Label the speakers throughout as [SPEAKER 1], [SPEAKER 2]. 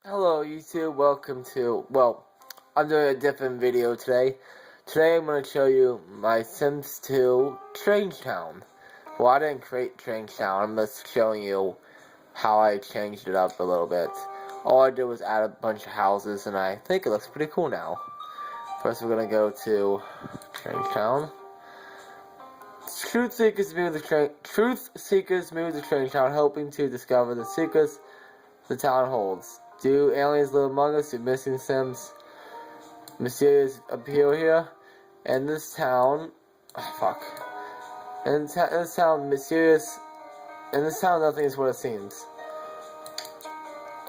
[SPEAKER 1] Hello YouTube, welcome to, I'm doing a different video today. Today I'm going to show you my Sims 2 Strangetown. Well, I didn't create Strangetown, I'm just showing you how I changed it up a little bit. All I did was add a bunch of houses and I think it looks pretty cool now. First we're going to go to Strangetown. Truth Seekers move to Strangetown, hoping to discover the secrets the town holds. Do aliens live among us? Do missing Sims mysterious appeal here? In this town, In this town, nothing is what it seems.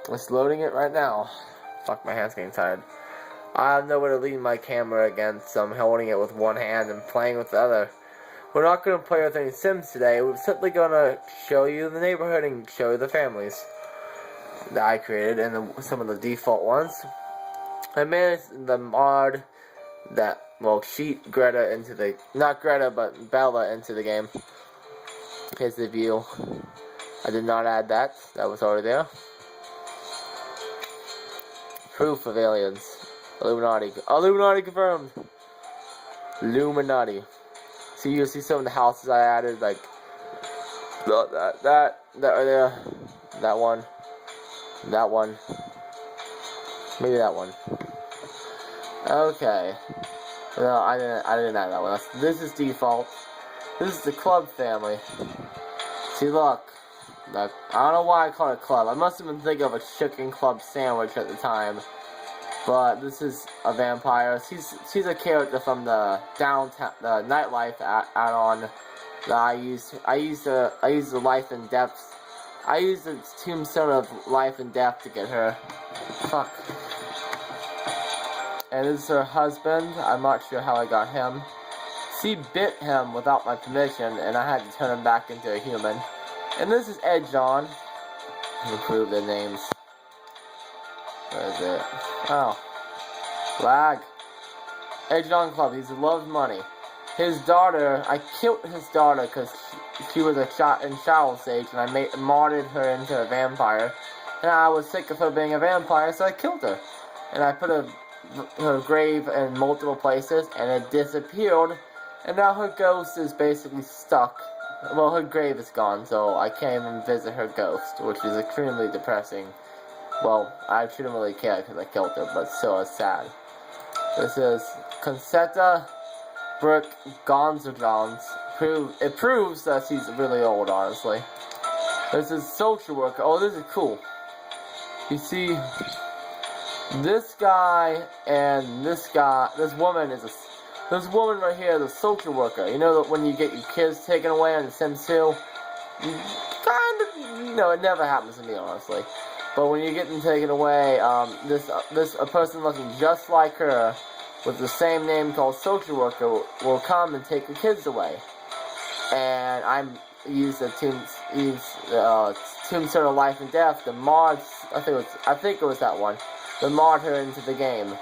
[SPEAKER 1] It's loading it right now. Fuck, my hand's getting tired. I have nowhere to lean my camera against, so I'm holding it with one hand and playing with the other. We're not going to play with any Sims today. We're simply going to show you the neighborhood and show you the families that I created and some of the default ones. I managed the mod that cheat Greta into the, not Greta but Bella into the game. Here's the view. I did not add that. That was already there. Proof of aliens. Illuminati. Illuminati confirmed. Illuminati. So you'll see some of the houses I added, like that right there, that one. Maybe that one. Okay. No, I didn't add that one. This is default. This is the club family. See, look. I don't know why I call it club. I must have been thinking of a chicken club sandwich at the time. But this is a vampire. She's a character from the downtown, the nightlife add-on that I used. I used the life and depth. I used the tombstone of life and death to get her. Fuck. And this is her husband. I'm not sure how I got him. She bit him without my permission, and I had to turn him back into a human. And this is Ed John. Improve their names. Where is it? Oh. Lag. Ed John Club. He loves money. His daughter, I killed his daughter because she was in child stage, and I modded her into a vampire. And I was sick of her being a vampire, so I killed her. And I put her grave in multiple places, and it disappeared. And now her ghost is basically stuck. Well, her grave is gone, so I can't even visit her ghost, which is extremely depressing. Well, I shouldn't really care because I killed her, but still it's sad. This is Concetta Brooke Gonzalez. It proves that she's really old, honestly. This is social worker. Oh, this is cool. You see, this guy and this woman right here is a social worker. You know that when you get your kids taken away on The Sims 2? It never happens to me, honestly. But when you get them taken away, a person looking just like her with the same name called social worker will come and take the kids away. And I used the Tombstone of Life and Death, the mod. I think it was that one. The mod her into the game,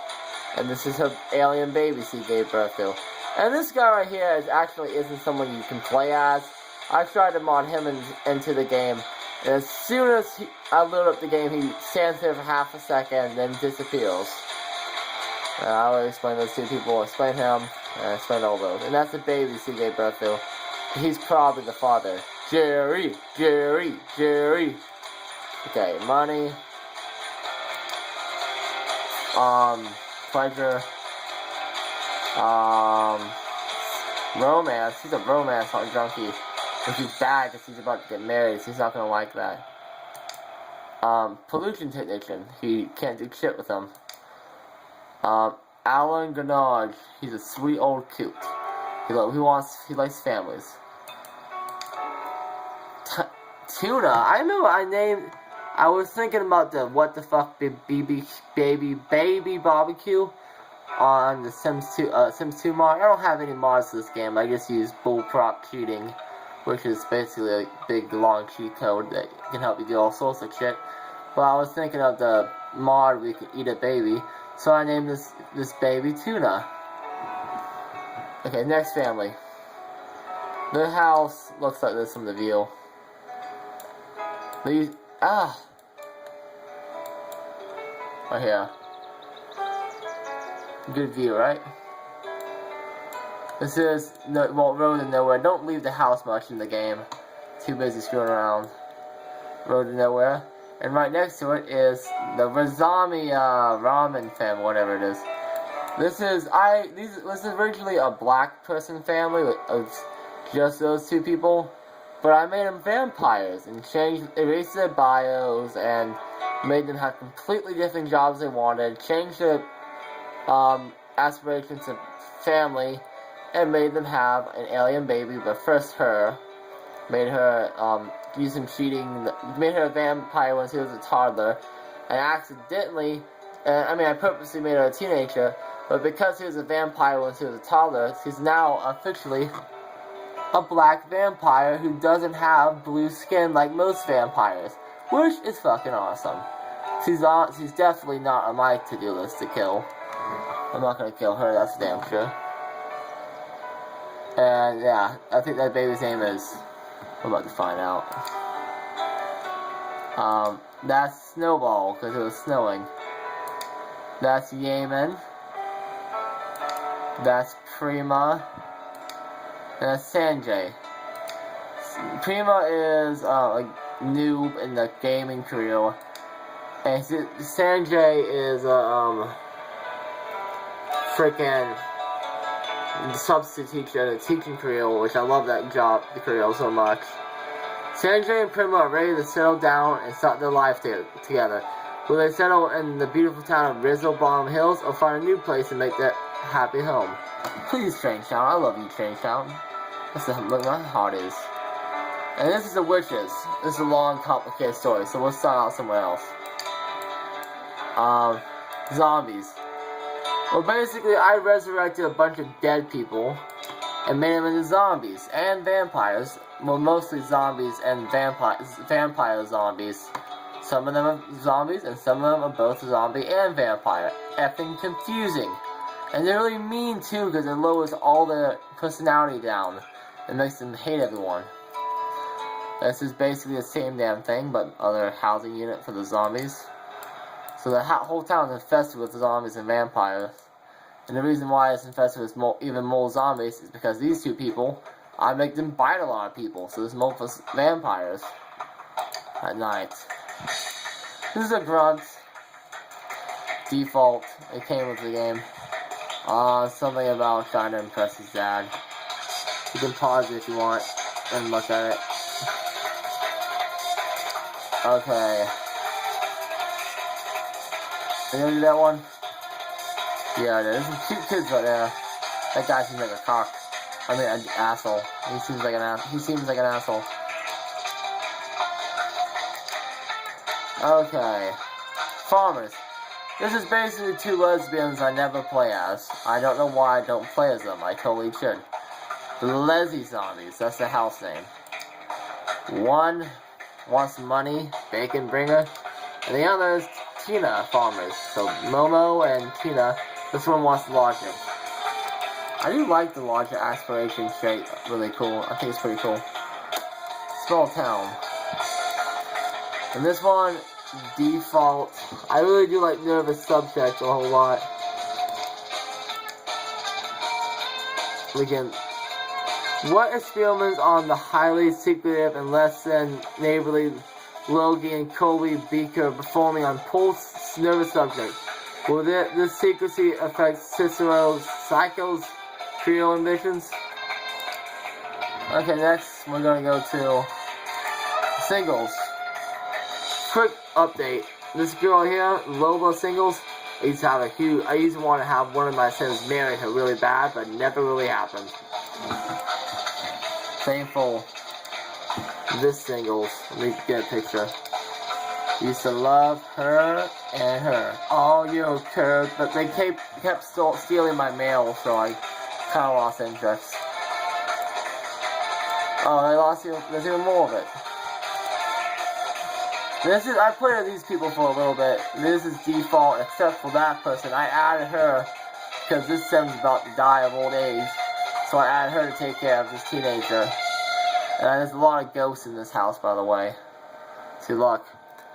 [SPEAKER 1] and this is her alien baby she gave birth to. And this guy right here isn't someone you can play as. I tried to mod him into the game. And as soon as I load up the game, he stands there for half a second, then disappears. And I already explained those two people, explain him, and explain all those. And that's the baby she gave birth to. He's probably the father. Jerry. Okay, money. Pleasure. Romance. He's a romance junkie. Which is bad because he's about to get married, so he's not going to like that. Pollution technician. He can't do shit with him. Alan Gannage. He's a sweet old coot. He likes families. Tuna. I was thinking about the what the fuck baby barbecue on the Sims 2 mod. I don't have any mods to this game. I just use bullprop cheating, which is basically a big long cheat code that can help you do all sorts of shit. But I was thinking of the mod where you can eat a baby, so I named this baby Tuna. Okay, next family. Their house looks like this from the view. Right here. Good view, right? This is Road to Nowhere. Don't leave the house much in the game. Too busy screwing around. Road to Nowhere. And right next to it is the Razami Ramen family, whatever it is. This is originally a black person family of just those two people, but I made them vampires and erased their bios and made them have completely different jobs they wanted, changed their aspirations of family, and made them have an alien baby. But first, made her do some cheating, made her a vampire when she was a toddler, and accidentally, I purposely made her a teenager. But because she was a vampire when she was a toddler, she's now officially a black vampire who doesn't have blue skin like most vampires, which is fucking awesome. She's definitely not on my to-do list to kill. I'm not gonna kill her, that's damn sure. And yeah, I think that baby's name is, I'm about to find out. That's Snowball, because it was snowing. That's Yemen. That's Prima. And that's Sanjay. Prima is a noob in the gaming career. And Sanjay is a freaking substitute teacher in the teaching career, which I love that job, the career so much. Sanjay and Prima are ready to settle down and start their life together. Will they settle in the beautiful town of Rizzo Bottom Hills or find a new place and make their happy home? Please, Strangetown. I love you, Strangetown. That's what my heart is. And this is the witches. This is a long, complicated story, so we'll start out somewhere else. Zombies. Well, basically, I resurrected a bunch of dead people and made them into zombies and vampires. Well, mostly zombies and vampire zombies. Some of them are zombies, and some of them are both zombie and vampire. Effing confusing. And they're really mean, too, because it lowers all their personality down. It makes them hate everyone. This is basically the same damn thing, but other housing unit for the zombies. So the whole town is infested with zombies and vampires. And the reason why it's infested with even more zombies is because these two people, I make them bite a lot of people. So there's multiple vampires at night. This is a grunt. Default. It came with the game. Something about trying to impress his dad. You can pause it if you want and look at it. Okay. Are you gonna do that one? Yeah, there's some cute kids right there. That guy seems like a cock. I mean, an asshole. He seems like an asshole. Okay. Farmers. This is basically two lesbians I never play as. I don't know why I don't play as them. I totally should. The Leslie Zombies. That's the house name. One wants money, bacon bringer, and the other is Tina Farmers. So Momo and Tina. This one wants logic. I do like the logic aspiration trait. Really cool. I think it's pretty cool. Small town. And this one, default. I really do like nervous subject a whole lot. What experiments on the highly secretive and less than neighborly Logie and Colby Beaker performing on Pulse nervous subjects? Will this secrecy affect Cicero's Psycho's trio ambitions? Okay, next we're gonna go to singles. Quick update. This girl here, Lola Singles, I used to want to have one of my sons marry her really bad, but it never really happened. Thankful. This Singles. Let me get a picture. Used to love her and her. Oh, you curve. But they kept stealing my mail, so I kind of lost interest. Oh, there's even more of it. I played with these people for a little bit. This is default, except for that person. I added her because this son's about to die of old age. So I added her to take care of this teenager. And there's a lot of ghosts in this house, by the way. See, look.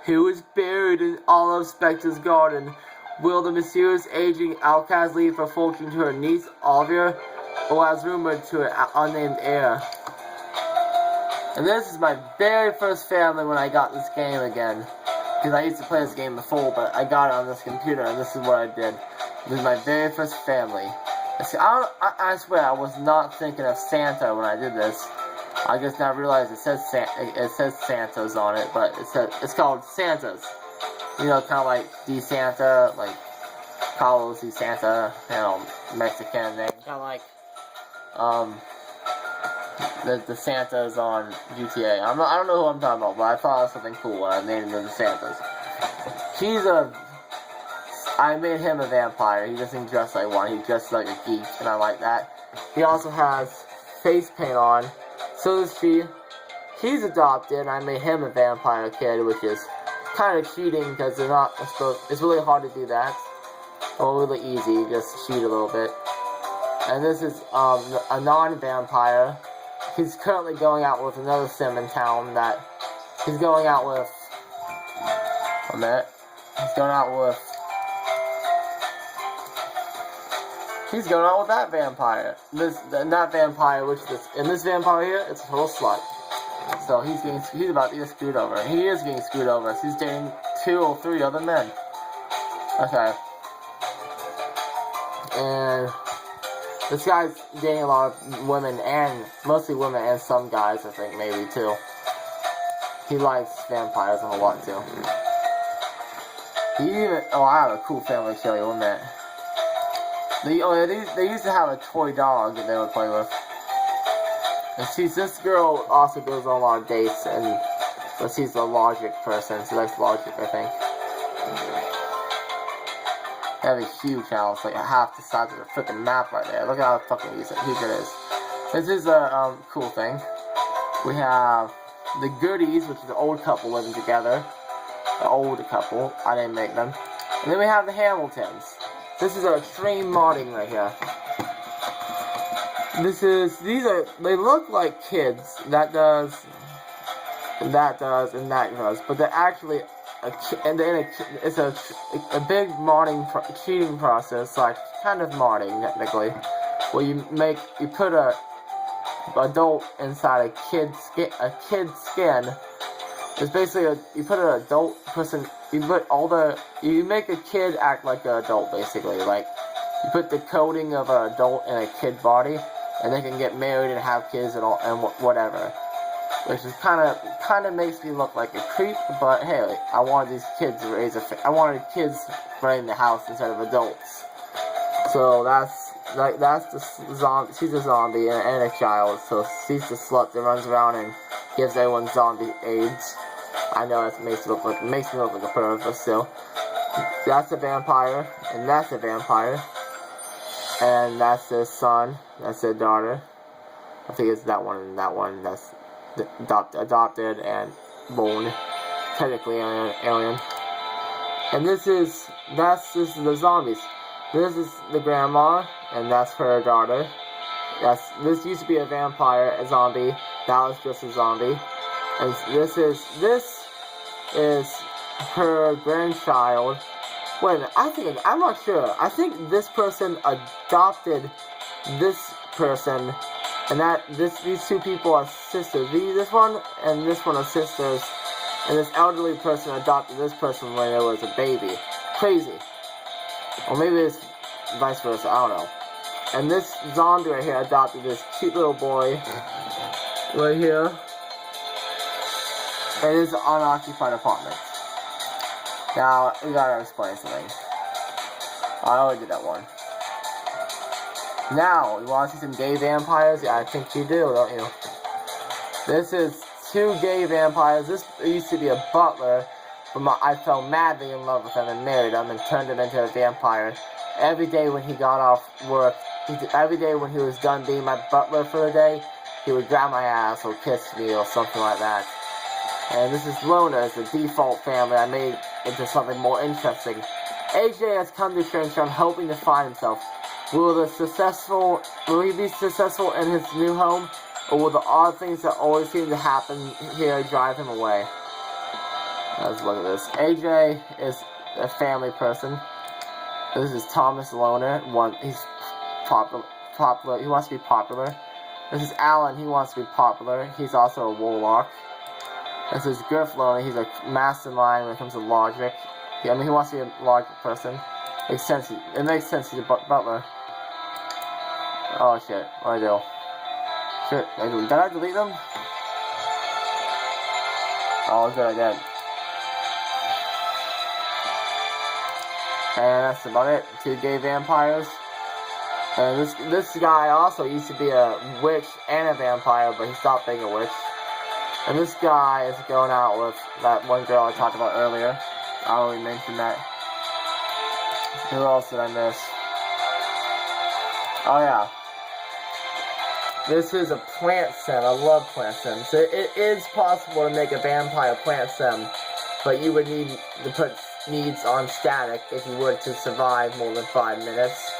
[SPEAKER 1] He was buried in Olive Specter's garden. Will the mysterious aging outcast leave her fortune to her niece, Olivia, or as rumored to an unnamed heir? And this is my very first family when I got this game again. Because I used to play this game before, but I got it on this computer, and this is what I did. This is my very first family. See, I swear I was not thinking of Santa when I did this. I just now realized it says Santa's on it, but it's called Santa's. You know, kind of like D Santa, like Carlos D Santa, you know, Mexican name, kind of like the Santas on GTA. I don't know who I'm talking about, but I thought it was something cool when I named them the Santas. I made him a vampire. He doesn't dress like one. He dresses like a geek, and I like that. He also has face paint on. So does she. He's adopted. I made him a vampire kid, which is kind of cheating because they're not supposed. It's really hard to do that. Or really easy, just cheat a little bit. And this is a non-vampire. He's currently going out with another sim in town that he's going out with. A minute. He's going out with that vampire. That vampire, which is in this vampire here, it's a total slut. So he's about to get screwed over. He is getting screwed over. So he's dating 2 or 3 other men. Okay. And this guy's dating a lot of women, and mostly women and some guys, I think, maybe too. He likes vampires a whole lot too. I have a cool family to show you, one minute. They used to have a toy dog that they would play with. And this girl also goes on a lot of dates, but she's a logic person. She likes logic, I think. They have a huge house, like half the size of the freaking map right there. Look at how fucking huge it is. This is a cool thing. We have the Goodies, which is an old couple living together. An old couple. I didn't make them. And then we have the Hamiltons. This is our extreme modding right here. They look like kids. That does, and that does. But they're actually, it's a big modding, cheating process, like kind of modding technically, where you put a adult inside a kid's skin. It's basically you put an adult person. You make a kid act like an adult, basically. Like you put the coding of an adult in a kid body, and they can get married and have kids and whatever. Which is kind of makes me look like a creep. But hey, I wanted these kids to I wanted kids running the house instead of adults. So that's the zombie. She's a zombie and a child. So she's the slut that runs around and gives everyone zombie AIDS. I know that makes me look like a perv, but still. That's a vampire, and that's a vampire. And that's their son, that's their daughter. I think it's that one and that one that's adopted and born. Technically alien. And this is the zombies. This is the grandma, and that's her daughter. This used to be a vampire, a zombie. That was just a zombie. And this is her grandchild. Wait a minute, I'm not sure. I think this person adopted this person, and these 2 people are sisters. This one and this one are sisters, and this elderly person adopted this person when it was a baby. Crazy. Or maybe it's vice versa, I don't know. And this zombie right here adopted this cute little boy right here. And it's an unoccupied apartment. Now, we gotta explain something. I already did that one. Now, you wanna see some gay vampires? Yeah, I think you do, don't you? This is 2 gay vampires. This used to be a butler, but I fell madly in love with him and married him and turned him into a vampire. Every day when he got off work, every day when he was done being my butler for the day, he would grab my ass or kiss me or something like that. And this is Lona, as the default family I made into something more interesting. AJ has come to Strangetown hoping to find himself. Will he be successful in his new home, or will the odd things that always seem to happen here drive him away? Let's look at this. AJ is a family person. This is Thomas Loner. He's popular. He wants to be popular. This is Alan. He wants to be popular. He's also a warlock. This is Griff Loner. He's a mastermind when it comes to logic. He wants to be a logic person. It makes sense. He's a butler. Oh shit! What do I do? Shit! Did I delete them? Oh, good, I did. And that's about it. 2 gay vampires. And this guy also used to be a witch and a vampire, but he stopped being a witch. And this guy is going out with that one girl I talked about earlier. I already mentioned that. Who else did I miss? Oh yeah. This is a plant sim. I love plant sims. So it is possible to make a vampire plant sim, but you would need to put needs on static if you were to survive more than 5 minutes.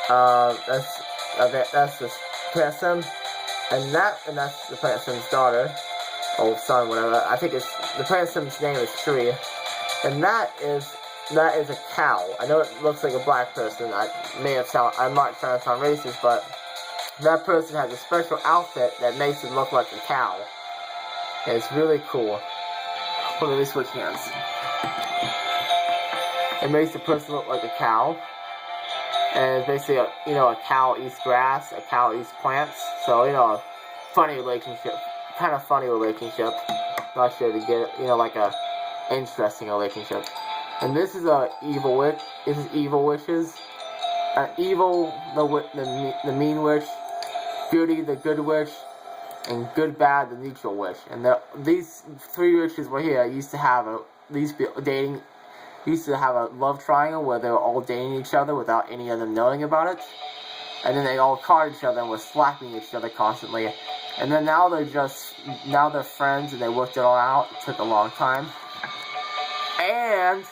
[SPEAKER 1] That's the plant sim, and that's the plant sim's daughter, or son, whatever. I think the plant sim's name is Tree, and that is a cow. I know it looks like a black person. I'm not trying to sound racist, but that person has a special outfit that makes it look like a cow. And it's really cool. Hold on, let me switch hands. It makes the person look like a cow. And it's basically, a cow eats grass, a cow eats plants. So, a funny relationship. Kind of funny relationship. Not sure to get it, like a interesting relationship. And this is evil witch. This is evil witches. Evil, the mean witch. Goody, the good witch. And good, bad, the neutral witch. And these 3 witches were here used to have a love triangle where they were all dating each other without any of them knowing about it. And then they all caught each other and were slapping each other constantly. And then now they're friends and they worked it all out. It took a long time. And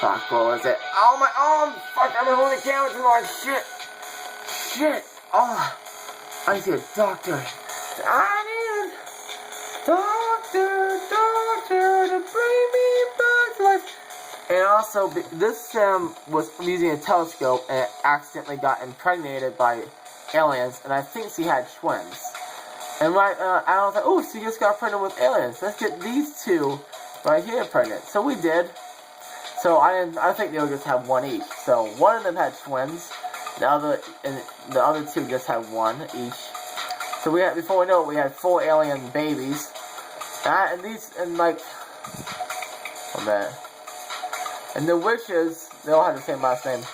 [SPEAKER 1] fuck, what was it? Oh my arm! Fuck, I'm holding the camera too long. Shit! Oh, I need to get a doctor. I need a doctor to bring me back to life. And also, this sim was using a telescope and it accidentally got impregnated by aliens, and I think she had twins. And I was like, oh, she just got pregnant with aliens. Let's get these 2 right here pregnant. So we did. So I think they'll just have 1 each. So one of them had twins. The other 2 just had 1 each. So before we know it, we had 4 alien babies. And the witches, they all had the same last name.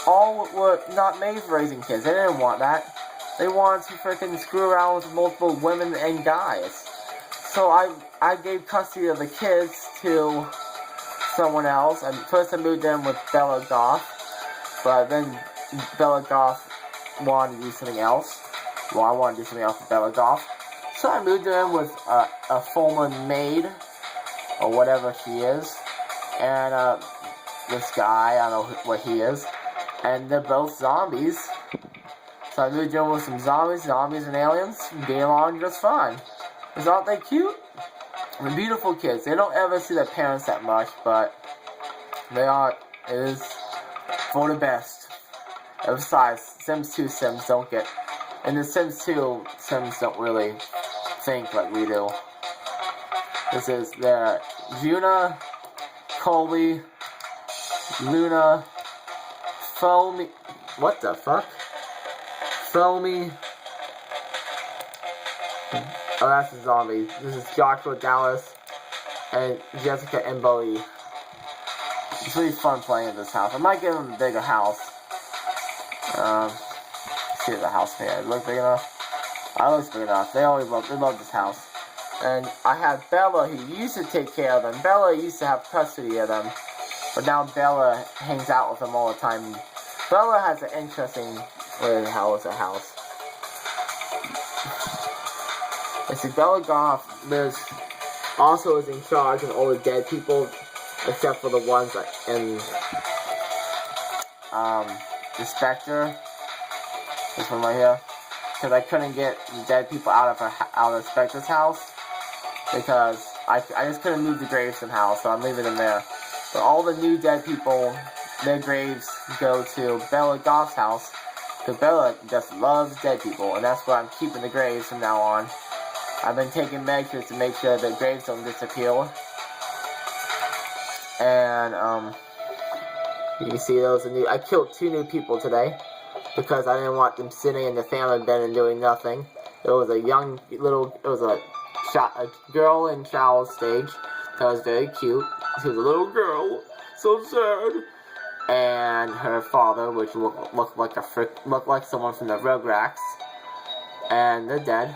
[SPEAKER 1] All were not made for raising kids. They didn't want that. They wanted to freaking screw around with multiple women and guys. So I gave custody of the kids to someone else. And first I moved in with Bella Goth. But then Bella Goth wanted to do something else. Well, I wanted to do something else with Bella Goth. So I moved in with a former maid, or whatever she is. And this guy, I don't know what he is. And they're both zombies. So I moved in with some zombies and aliens, getting along just fine. Because aren't they cute? They're beautiful kids. They don't ever see their parents that much, but it is for the best. And besides, Sims 2 Sims don't get, in the Sims 2 Sims don't really think like we do. This is their Juna, Colby, Luna, Foamy. What the fuck? Foamy. Oh, that's a zombie. This is Joshua Dallas and Jessica and Bowie. It's really fun playing in this house. I might give them a bigger house. See the house here. It look big enough? I looks big enough. They love this house. And I had Bella, who used to take care of them. Bella used to have custody of them. But now Bella hangs out with them all the time. Bella has an interesting, where the hell is her house? Let's see, Bella Goth also is in charge of all the dead people, except for the ones in the Spectre. This one right here. Because I couldn't get the dead people out of the Spectre's house. Because I just couldn't move the grave somehow, so I'm leaving them there. But all the new dead people, their graves go to Bella Goth's house, because Bella just loves dead people, and that's where I'm keeping the graves from now on. I've been taking measures to make sure that graves don't disappear. And, you can see those are new. I killed 2 new people today, because I didn't want them sitting in the family bed and doing nothing. There was a a girl in Child's stage that was very cute. She was a little girl, so sad. And her father, which looked like someone from the Rugrats. And they're dead.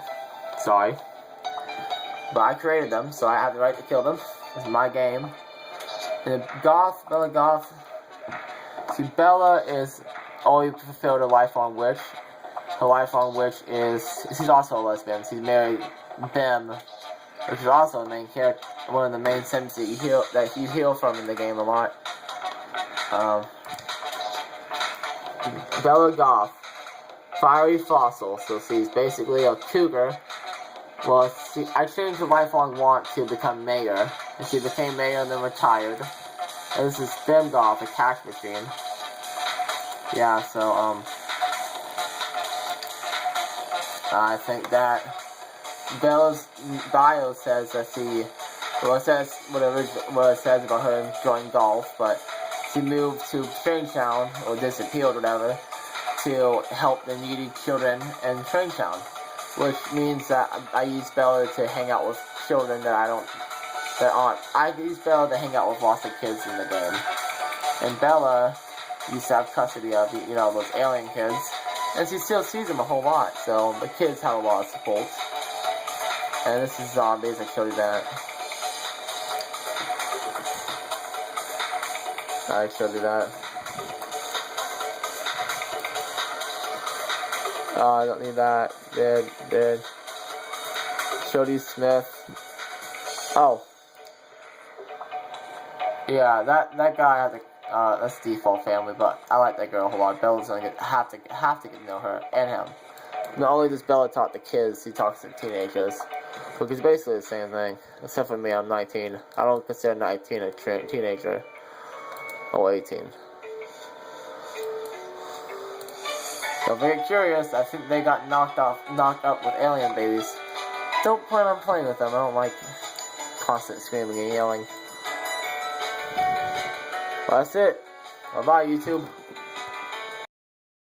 [SPEAKER 1] Sorry. But I created them, so I have the right to kill them. This is my game. And Bella Goth. See, Bella is always fulfilled a lifelong wish. Her lifelong wish is, she's also a lesbian. She's married Bim, which is also the main character, one of the main Sims that you heal from in the game a lot. Bella Goth, fiery fossil, so she's basically a cougar. Well, I changed her lifelong want to become mayor, and she became mayor and then retired. And this is Bim Goth, a cash machine. Yeah, so, I think that Bella's bio says that it says about her enjoying golf, but she moved to Strangetown, or disappeared, whatever, to help the needy children in Strangetown, which means that I use Bella to hang out with children I use Bella to hang out with lots of kids in the game, and Bella used to have custody of, those alien kids. And she still sees them a whole lot, so the kids have a lot of support. And this is zombies, I showed you that. I showed you that. Oh, I don't need that. Dead. Jody Smith. Oh. Yeah, that guy has that's default family, but I like that girl a whole lot. Bella's gonna have to get to know her and him. Not only does Bella talk to kids, she talks to teenagers, which is basically the same thing. Except for me, I'm 19. I don't consider 19 a teenager. Oh, 18. So I'm very curious. I think they got knocked up with alien babies. Don't plan on playing with them. I don't like constant screaming and yelling. Well, that's it. Bye-bye, YouTube.